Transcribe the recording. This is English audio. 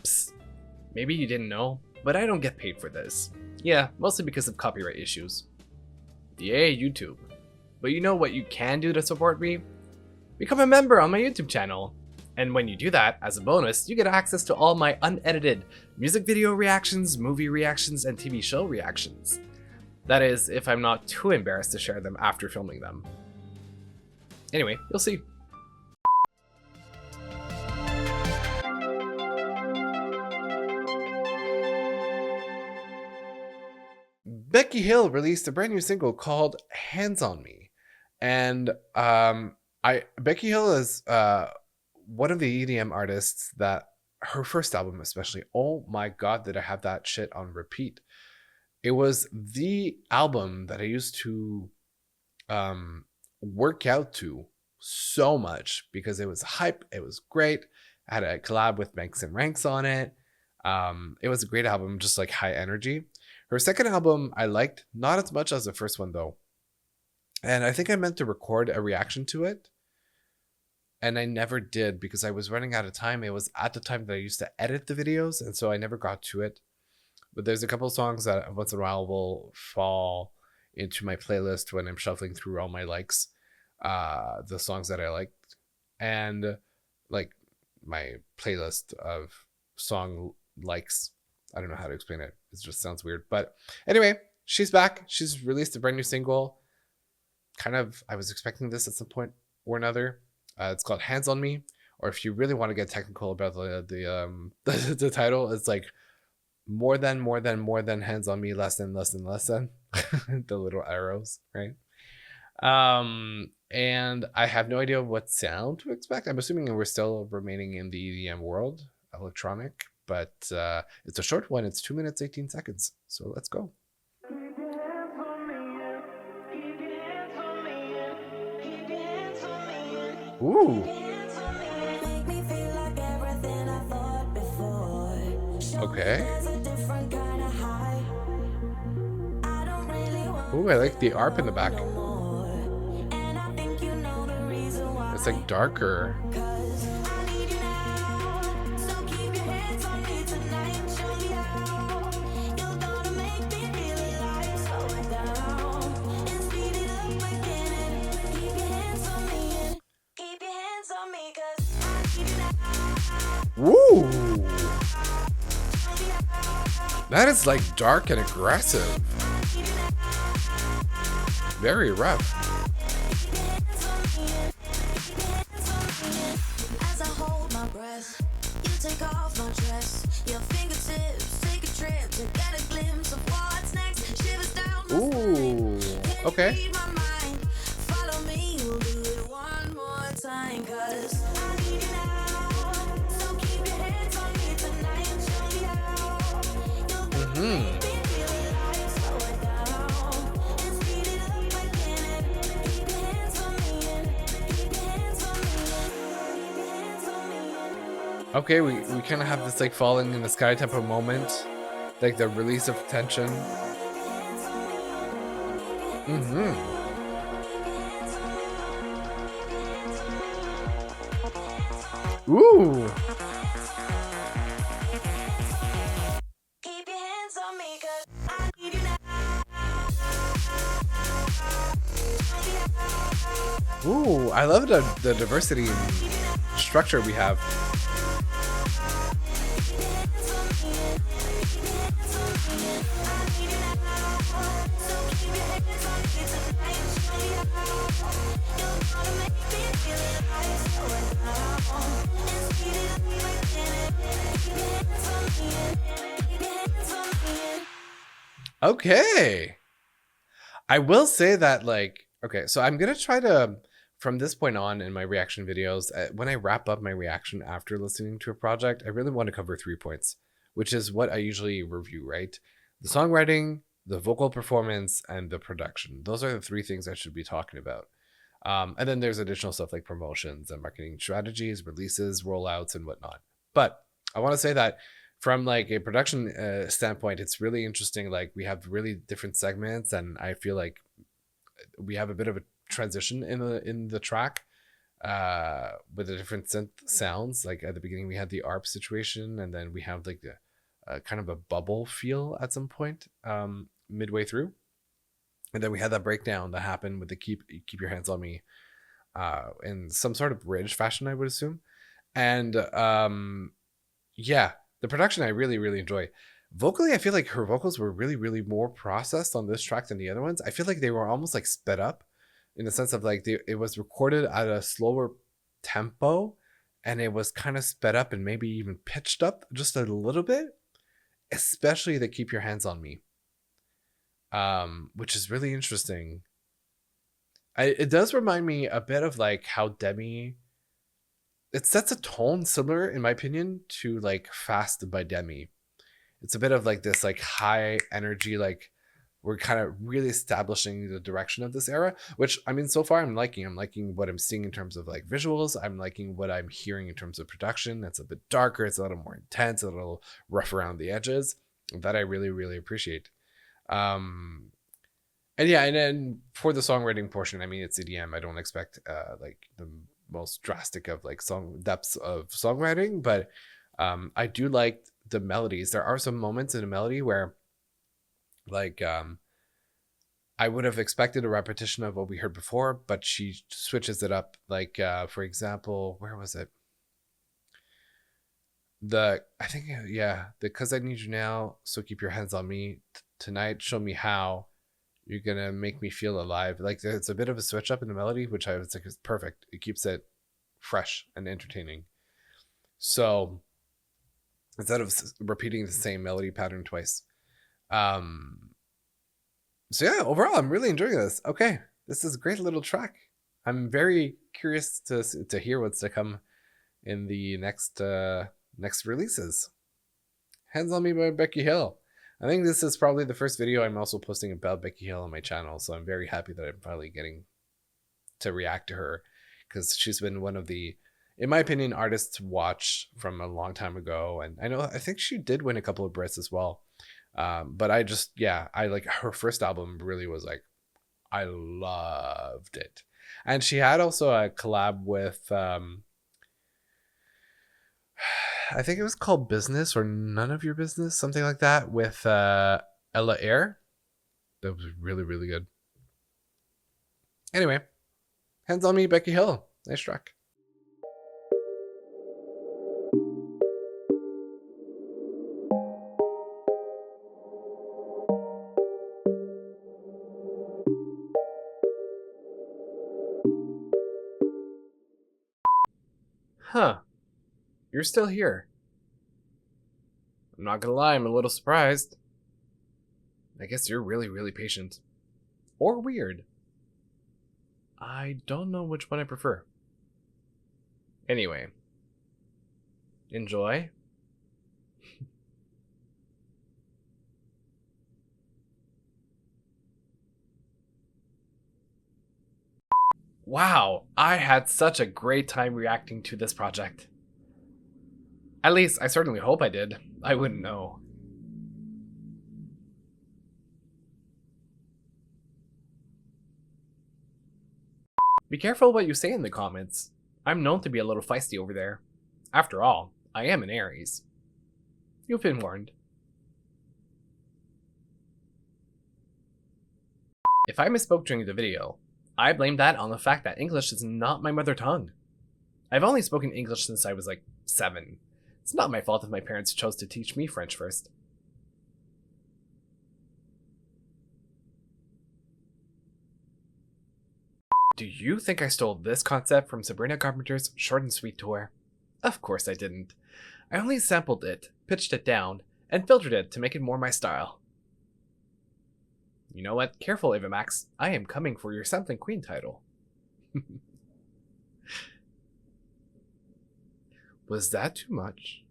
Oops. Maybe you didn't know, but I don't get paid for this. Yeah, mostly because of copyright issues. Yay, YouTube. But you know what you can do to support me? Become a member on my YouTube channel. And when you do that, as a bonus, you get access to all my unedited music video reactions, movie reactions, and TV show reactions. That is, if I'm not too embarrassed to share them after filming them. Anyway, you'll see. Becky Hill released a brand new single called Hands on Me. And Becky Hill is one of the EDM artists that her first album especially, oh my god, did I have that shit on repeat. It was the album that I used to work out to so much because it was hype, it was great. I had a collab with Banks and Ranks on it. It was a great album, just like high energy. Her second album I liked, not as much as the first one though. And I think I meant to record a reaction to it. And I never did because I was running out of time. It was at the time that I used to edit the videos, and so I never got to it. But there's a couple songs that once in a while will fall into my playlist when I'm shuffling through all my likes, the songs that I liked, and like my playlist of song likes. I don't know how to explain it. It just sounds weird. But anyway, she's back. She's released a brand new single. I was expecting this at some point or another. It's called Hands on Me, or if you really want to get technical about the title, it's like more than hands on me, less than the little arrows, right? And I have no idea what sound to expect. I'm assuming we're still remaining in the EDM world, electronic, but it's a short one. It's 2 minutes 18 seconds. So let's go. Ooh. Okay. Ooh, I like the ARP in the back. It's like darker. Woo! That is like dark and aggressive. Very rough. As I hold my breath, you take off my dress. Your fingertips take a trip to get a glimpse of what's next. Shivers down. Ooh, okay. Follow me, we'll do it one more time, 'cause I need you now. So keep your hands on me tonight. Show me how. Mm-hmm. Okay, we kind of have this like falling in the sky type of moment, like the release of tension. Mm-hmm. Ooh. Keep your hands on me, 'cause I need you now. Ooh, I love the diversity and structure we have. Okay. I will say that, like, okay, so I'm going to try to, from this point on in my reaction videos, when I wrap up my reaction after listening to a project, I really want to cover 3 points, which is what I usually review, right? The songwriting, the vocal performance, and the production. Those are the 3 things I should be talking about. And then there's additional stuff like promotions and marketing strategies, releases, rollouts, and whatnot. But I want to say that from like a production standpoint, it's really interesting. Like we have really different segments, and I feel like we have a bit of a transition in the track with the different synth sounds. Like at the beginning, we had the ARP situation, and then we have like the kind of a bubble feel at some point midway through, and then we had that breakdown that happened with the keep your hands on me in some sort of bridge fashion, I would assume. And yeah, the production I really really enjoy. Vocally, I feel like her vocals were really really more processed on this track than the other ones. I feel like they were almost like sped up in the sense of like it was recorded at a slower tempo, and it was kind of sped up and maybe even pitched up just a little bit, especially the keep your hands on me, which is really interesting. It does remind me a bit of like how Demi, it sets a tone similar in my opinion to like Fast by Demi. It's a bit of like this like high energy, like we're kind of really establishing the direction of this era, which I mean so far I'm liking what I'm seeing in terms of like visuals. I'm liking what I'm hearing in terms of production. It's a bit darker, it's a little more intense, a little rough around the edges, that I really really appreciate. And yeah, and then for the songwriting portion, I mean it's EDM. I don't expect like the most drastic of like song depths of songwriting, but I do like the melodies. There are some moments in a melody where like I would have expected a repetition of what we heard before, but she switches it up. Like for example, where was it? I think yeah, the "Cause I Need You Now, So Keep Your Hands on Me Tonight, Show Me How You're Gonna Make Me Feel Alive." Like it's a bit of a switch up in the melody, which I was like is perfect. It keeps it fresh and entertaining. So instead of repeating the same melody pattern twice. So yeah, overall, I'm really enjoying this. Okay, this is a great little track. I'm very curious to hear what's to come in the next releases. Hands on Me by Becky Hill. I think this is probably the first video I'm also posting about Becky Hill on my channel, so I'm very happy that I'm finally getting to react to her, because she's been one of the, in my opinion, artists to watch from a long time ago. And I think she did win a couple of Brits as well. But I just, yeah, I like her first album really was like, I loved it. And she had also a collab with, I think it was called Business or None of Your Business, something like that, with Ella Eyre. That was really, really good. Anyway, Hands on Me, Becky Hill. Nice track. Huh. You're still here. I'm not gonna lie, I'm a little surprised. I guess you're really, really patient. Or weird. I don't know which one I prefer. Anyway. Enjoy. Wow, I had such a great time reacting to this project. At least, I certainly hope I did. I wouldn't know. Be careful what you say in the comments. I'm known to be a little feisty over there. After all, I am an Aries. You've been warned. If I misspoke during the video, I blame that on the fact that English is not my mother tongue. I've only spoken English since I was like 7. It's not my fault if my parents chose to teach me French first. Do you think I stole this concept from Sabrina Carpenter's Short and Sweet tour? Of course I didn't. I only sampled it, pitched it down, and filtered it to make it more my style. You know what? Careful, Ava Max. I am coming for your Sampling Queen title. Was that too much?